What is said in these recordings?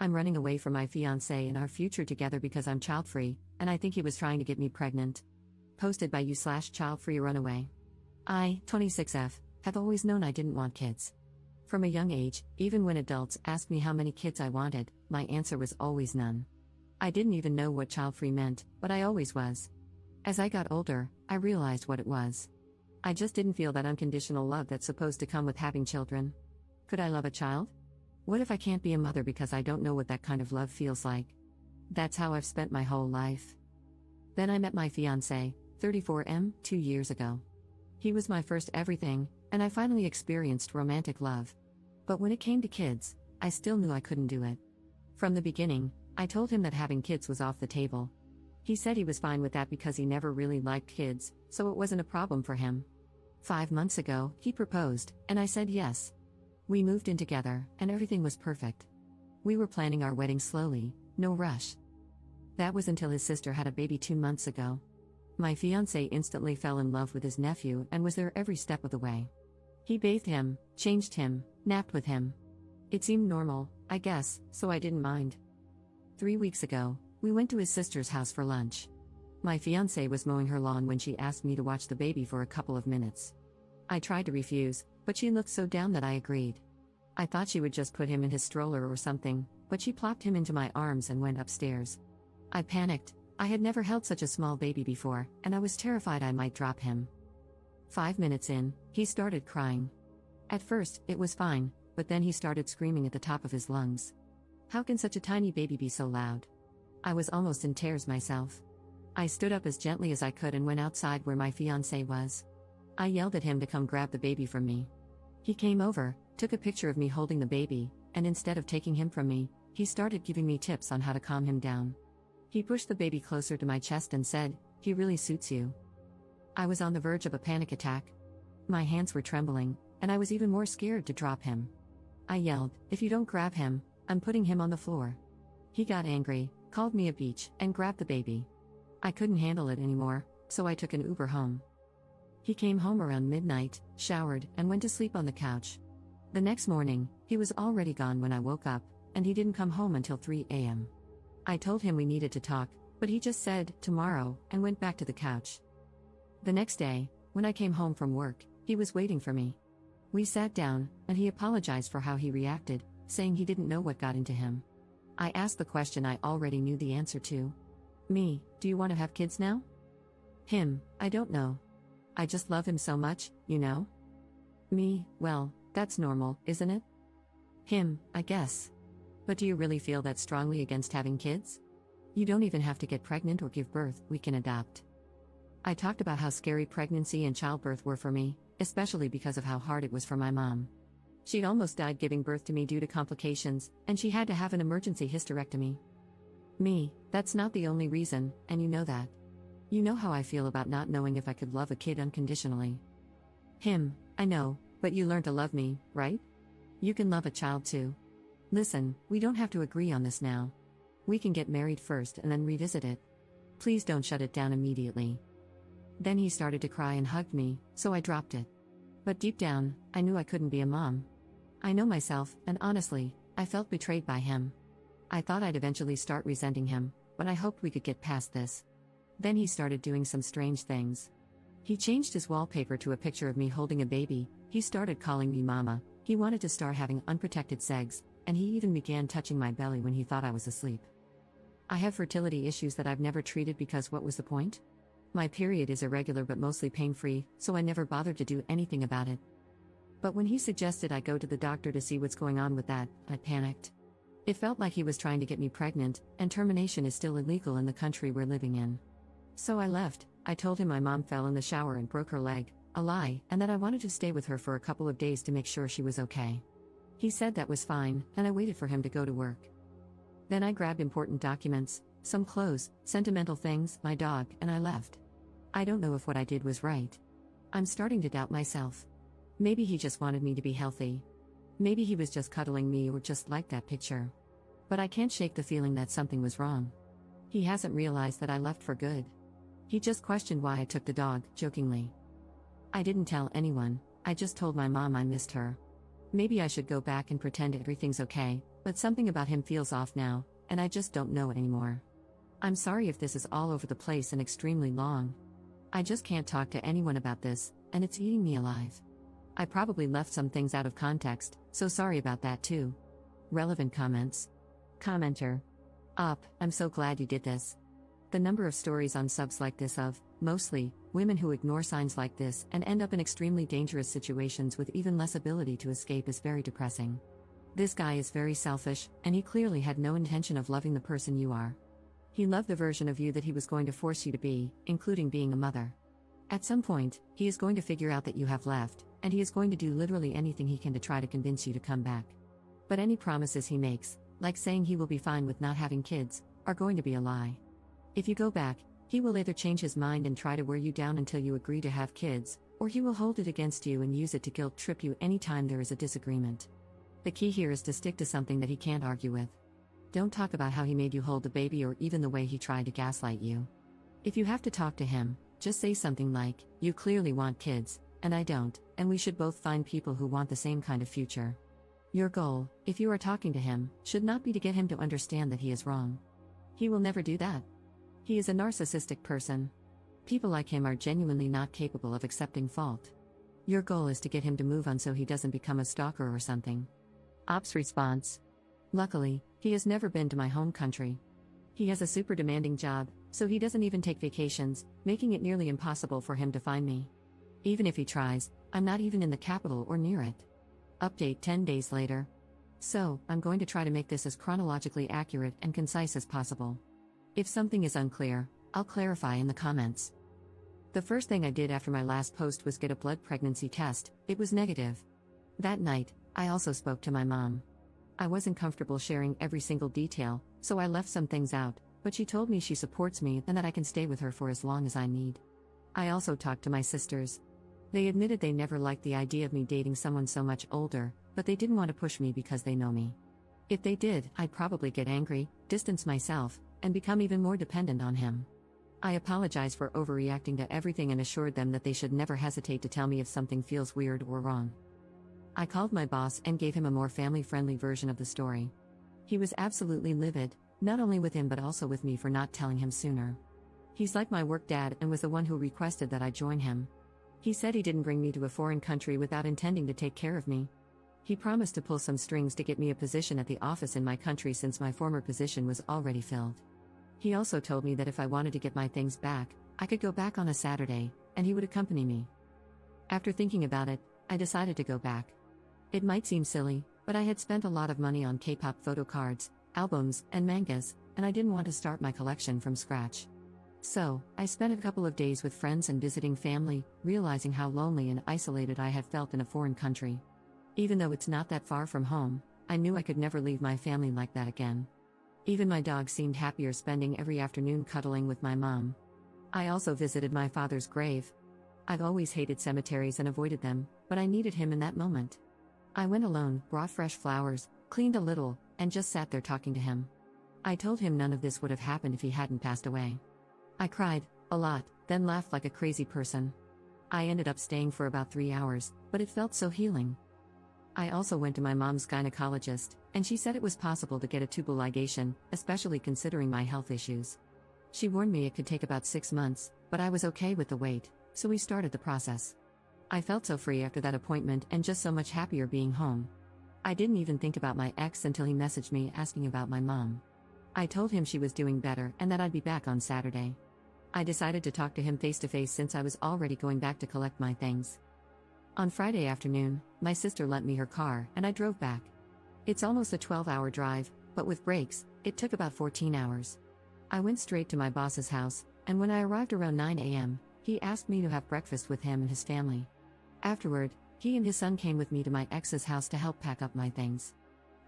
I'm running away from my fiancé and our future together because I'm child-free, and I think he was trying to get me pregnant. Posted by you/child-free runaway. I, 26F, have always known I didn't want kids. From a young age, even when adults asked me how many kids I wanted, my answer was always none. I didn't even know what child-free meant, but I always was. As I got older, I realized what it was. I just didn't feel that unconditional love that's supposed to come with having children. Could I love a child? What if I can't be a mother because I don't know what that kind of love feels like? That's how I've spent my whole life. Then I met my fiancé, 34M, 2 years ago. He was my first everything, and I finally experienced romantic love. But when it came to kids, I still knew I couldn't do it. From the beginning, I told him that having kids was off the table. He said he was fine with that because he never really liked kids, so it wasn't a problem for him. 5 months ago, he proposed, and I said yes. We moved in together, and everything was perfect. We were planning our wedding slowly, no rush. That was until his sister had a baby 2 months ago. My fiancé instantly fell in love with his nephew and was there every step of the way. He bathed him, changed him, napped with him. It seemed normal, I guess, so I didn't mind. 3 weeks ago, we went to his sister's house for lunch. My fiancé was mowing her lawn when she asked me to watch the baby for a couple of minutes. I tried to refuse, but she looked so down that I agreed. I thought she would just put him in his stroller or something, but she plopped him into my arms and went upstairs. I panicked. I had never held such a small baby before, and I was terrified I might drop him. 5 minutes in, he started crying. At first, it was fine, but then he started screaming at the top of his lungs. How can such a tiny baby be so loud? I was almost in tears myself. I stood up as gently as I could and went outside where my fiancé was. I yelled at him to come grab the baby from me. He came over, took a picture of me holding the baby, and instead of taking him from me, he started giving me tips on how to calm him down. He pushed the baby closer to my chest and said, "He really suits you." I was on the verge of a panic attack. My hands were trembling, and I was even more scared to drop him. I yelled, "If you don't grab him, I'm putting him on the floor." He got angry, called me a bitch, and grabbed the baby. I couldn't handle it anymore, so I took an Uber home. He came home around midnight, showered, and went to sleep on the couch. The next morning, he was already gone when I woke up, and he didn't come home until 3 a.m. I told him we needed to talk, but he just said, "Tomorrow," and went back to the couch. The next day, when I came home from work, he was waiting for me. We sat down, and he apologized for how he reacted, saying he didn't know what got into him. I asked the question I already knew the answer to. Me, do you want to have kids now? Him, I don't know. I just love him so much, you know? Me, well, that's normal, isn't it? Him, I guess. But do you really feel that strongly against having kids? You don't even have to get pregnant or give birth, we can adopt. I talked about how scary pregnancy and childbirth were for me, especially because of how hard it was for my mom. She'd almost died giving birth to me due to complications, and she had to have an emergency hysterectomy. Me, that's not the only reason, and you know that. You know how I feel about not knowing if I could love a kid unconditionally. Him, I know, but you learn to love me, right? You can love a child too. Listen, we don't have to agree on this now. We can get married first and then revisit it. Please don't shut it down immediately. Then he started to cry and hugged me, so I dropped it. But deep down, I knew I couldn't be a mom. I know myself, and honestly, I felt betrayed by him. I thought I'd eventually start resenting him, but I hoped we could get past this. Then he started doing some strange things. He changed his wallpaper to a picture of me holding a baby, he started calling me mama, he wanted to start having unprotected sex, and he even began touching my belly when he thought I was asleep. I have fertility issues that I've never treated because what was the point? My period is irregular but mostly pain-free, so I never bothered to do anything about it. But when he suggested I go to the doctor to see what's going on with that, I panicked. It felt like he was trying to get me pregnant, and termination is still illegal in the country we're living in. So I left. I told him my mom fell in the shower and broke her leg, a lie, and that I wanted to stay with her for a couple of days to make sure she was okay. He said that was fine, and I waited for him to go to work. Then I grabbed important documents, some clothes, sentimental things, my dog, and I left. I don't know if what I did was right. I'm starting to doubt myself. Maybe he just wanted me to be healthy. Maybe he was just cuddling me or just liked that picture. But I can't shake the feeling that something was wrong. He hasn't realized that I left for good. He just questioned why I took the dog, jokingly. I didn't tell anyone, I just told my mom I missed her. Maybe I should go back and pretend everything's okay, But something about him feels off now, and I just don't know it anymore. I'm sorry if this is all over the place and extremely long. I just can't talk to anyone about this, and it's eating me alive. I probably left some things out of context, so sorry about that too. Relevant comments. Commenter. I'm so glad you did this. The number of stories on subs like this of, mostly, women who ignore signs like this and end up in extremely dangerous situations with even less ability to escape is very depressing. This guy is very selfish, and he clearly had no intention of loving the person you are. He loved the version of you that he was going to force you to be, including being a mother. At some point, he is going to figure out that you have left, and he is going to do literally anything he can to try to convince you to come back. But any promises he makes, like saying he will be fine with not having kids, are going to be a lie. If you go back, he will either change his mind and try to wear you down until you agree to have kids, or he will hold it against you and use it to guilt trip you anytime there is a disagreement. The key here is to stick to something that he can't argue with. Don't talk about how he made you hold the baby or even the way he tried to gaslight you. If you have to talk to him, just say something like, "You clearly want kids, and I don't, and we should both find people who want the same kind of future." Your goal, if you are talking to him, should not be to get him to understand that he is wrong. He will never do that. He is a narcissistic person. People like him are genuinely not capable of accepting fault. Your goal is to get him to move on so he doesn't become a stalker or something. Ops response. Luckily, he has never been to my home country. He has a super demanding job, so he doesn't even take vacations, making it nearly impossible for him to find me. Even if he tries, I'm not even in the capital or near it. Update 10 days later. So, I'm going to try to make this as chronologically accurate and concise as possible. If something is unclear, I'll clarify in the comments. The first thing I did after my last post was get a blood pregnancy test. It was negative. That night, I also spoke to my mom. I wasn't comfortable sharing every single detail, so I left some things out, but she told me she supports me and that I can stay with her for as long as I need. I also talked to my sisters. They admitted they never liked the idea of me dating someone so much older, but they didn't want to push me because they know me. If they did, I'd probably get angry, distance myself, and become even more dependent on him. I apologized for overreacting to everything and assured them that they should never hesitate to tell me if something feels weird or wrong. I called my boss and gave him a more family-friendly version of the story. He was absolutely livid, not only with him but also with me for not telling him sooner. He's like my work dad and was the one who requested that I join him. He said he didn't bring me to a foreign country without intending to take care of me. He promised to pull some strings to get me a position at the office in my country since my former position was already filled. He also told me that if I wanted to get my things back, I could go back on a Saturday, and he would accompany me. After thinking about it, I decided to go back. It might seem silly, but I had spent a lot of money on K-pop photo cards, albums, and mangas, and I didn't want to start my collection from scratch. So, I spent a couple of days with friends and visiting family, realizing how lonely and isolated I had felt in a foreign country. Even though it's not that far from home, I knew I could never leave my family like that again. Even my dog seemed happier spending every afternoon cuddling with my mom. I also visited my father's grave. I've always hated cemeteries and avoided them, but I needed him in that moment. I went alone, brought fresh flowers, cleaned a little, and just sat there talking to him. I told him none of this would have happened if he hadn't passed away. I cried, a lot, then laughed like a crazy person. I ended up staying for about 3 hours, but it felt so healing. I also went to my mom's gynecologist, and she said it was possible to get a tubal ligation, especially considering my health issues. She warned me it could take about 6 months, but I was okay with the wait, so we started the process. I felt so free after that appointment and just so much happier being home. I didn't even think about my ex until he messaged me asking about my mom. I told him she was doing better and that I'd be back on Saturday. I decided to talk to him face to face since I was already going back to collect my things. On Friday afternoon, my sister lent me her car and I drove back. It's almost a 12-hour drive, but with breaks, it took about 14 hours. I went straight to my boss's house, and when I arrived around 9 a.m., he asked me to have breakfast with him and his family. Afterward, he and his son came with me to my ex's house to help pack up my things.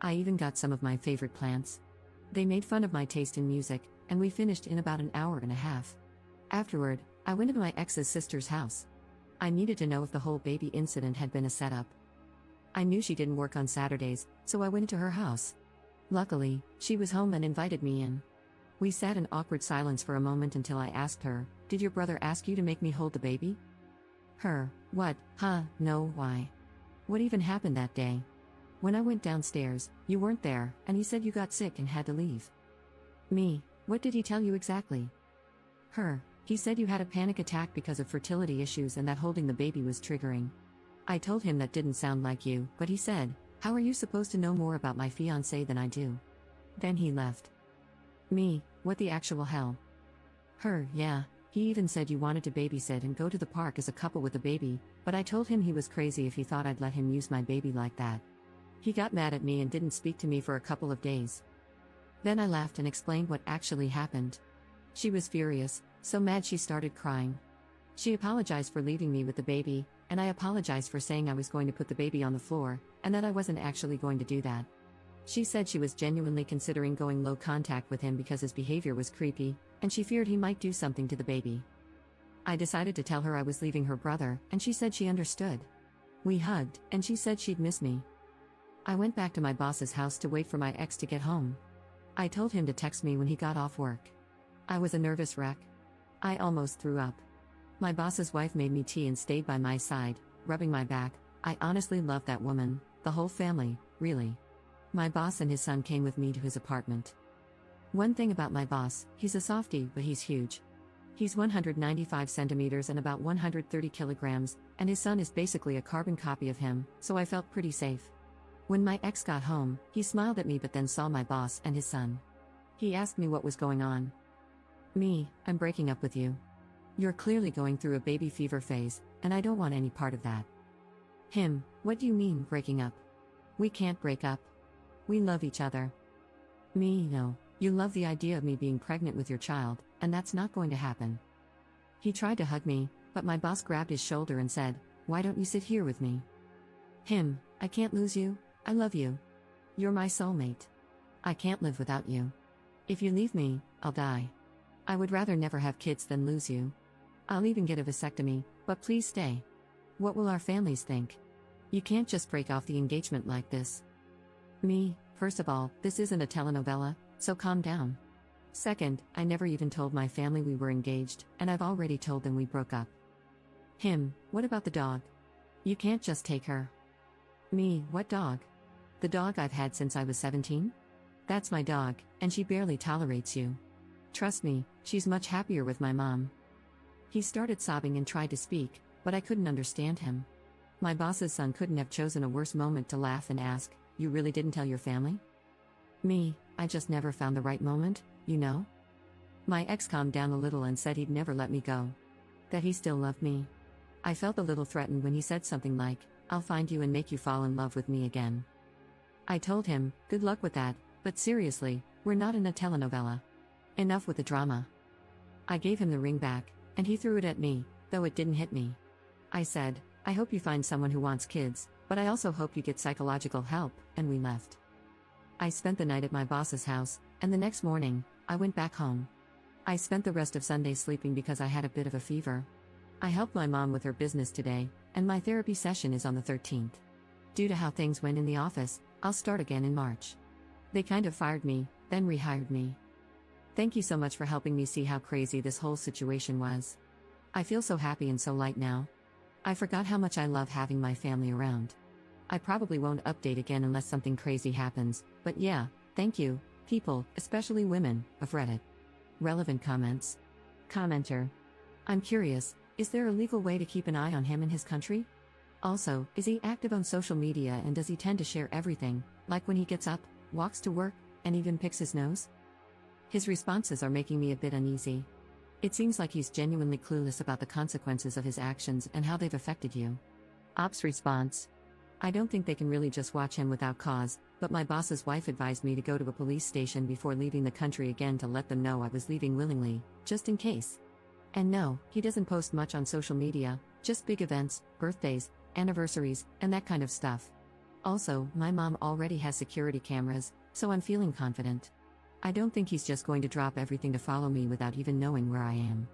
I even got some of my favorite plants. They made fun of my taste in music, and we finished in about an hour and a half. Afterward, I went to my ex's sister's house. I needed to know if the whole baby incident had been a setup. I knew she didn't work on Saturdays, so I went into her house. Luckily, she was home and invited me in. We sat in awkward silence for a moment until I asked her, "Did your brother ask you to make me hold the baby?" Her, "What, huh, no, why? What even happened that day?" When I went downstairs, you weren't there, and he said you got sick and had to leave. Me, what did he tell you exactly? Her, he said you had a panic attack because of fertility issues and that holding the baby was triggering. I told him that didn't sound like you, but he said, how are you supposed to know more about my fiancé than I do? Then he left. Me, what the actual hell? Her, yeah, he even said you wanted to babysit and go to the park as a couple with a baby, but I told him he was crazy if he thought I'd let him use my baby like that. He got mad at me and didn't speak to me for a couple of days. Then I laughed and explained what actually happened. She was furious, so mad she started crying. She apologized for leaving me with the baby, and I apologized for saying I was going to put the baby on the floor, and that I wasn't actually going to do that. She said she was genuinely considering going low contact with him because his behavior was creepy, and she feared he might do something to the baby. I decided to tell her I was leaving her brother, and she said she understood. We hugged, and she said she'd miss me. I went back to my boss's house to wait for my ex to get home. I told him to text me when he got off work. I was a nervous wreck. I almost threw up. My boss's wife made me tea and stayed by my side, rubbing my back. I honestly loved that woman, the whole family, really. My boss and his son came with me to his apartment. One thing about my boss, he's a softie, but he's huge. He's 195 centimeters and about 130 kilograms, and his son is basically a carbon copy of him, so I felt pretty safe. When my ex got home, he smiled at me but then saw my boss and his son. He asked me what was going on. Me, I'm breaking up with you. You're clearly going through a baby fever phase, and I don't want any part of that. Him, what do you mean, breaking up? We can't break up. We love each other. Me, no, you love the idea of me being pregnant with your child, and that's not going to happen. He tried to hug me, but my boss grabbed his shoulder and said, why don't you sit here with me? Him, I can't lose you, I love you. You're my soulmate. I can't live without you. If you leave me, I'll die. I would rather never have kids than lose you. I'll even get a vasectomy, but please stay. What will our families think? You can't just break off the engagement like this. Me, first of all, this isn't a telenovela, so calm down. Second, I never even told my family we were engaged, and I've already told them we broke up. Him, what about the dog? You can't just take her. Me, what dog? The dog I've had since I was 17? That's my dog, and she barely tolerates you. Trust me, she's much happier with my mom. He started sobbing and tried to speak, but I couldn't understand him. My boss's son couldn't have chosen a worse moment to laugh and ask, you really didn't tell your family? Me, I just never found the right moment, you know? My ex calmed down a little and said he'd never let me go. That he still loved me. I felt a little threatened when he said something like, I'll find you and make you fall in love with me again. I told him, good luck with that, but seriously, we're not in a telenovela. Enough with the drama. I gave him the ring back, and he threw it at me, though it didn't hit me. I said, I hope you find someone who wants kids, but I also hope you get psychological help, and we left. I spent the night at my boss's house, and the next morning, I went back home. I spent the rest of Sunday sleeping because I had a bit of a fever. I helped my mom with her business today, and my therapy session is on the 13th. Due to how things went in the office, I'll start again in March. They kind of fired me, then rehired me. Thank you so much for helping me see how crazy this whole situation was. I feel so happy and so light now. I forgot how much I love having my family around. I probably won't update again unless something crazy happens, but yeah, thank you, people, especially women, of Reddit. Relevant comments. Commenter. I'm curious, is there a legal way to keep an eye on him in his country? Also, is he active on social media and does he tend to share everything, like when he gets up, walks to work, and even picks his nose? His responses are making me a bit uneasy. It seems like he's genuinely clueless about the consequences of his actions and how they've affected you. Ops response. I don't think they can really just watch him without cause, but my boss's wife advised me to go to a police station before leaving the country again to let them know I was leaving willingly, just in case. And no, he doesn't post much on social media, just big events, birthdays, anniversaries, and that kind of stuff. Also, my mom already has security cameras, so I'm feeling confident. I don't think he's just going to drop everything to follow me without even knowing where I am.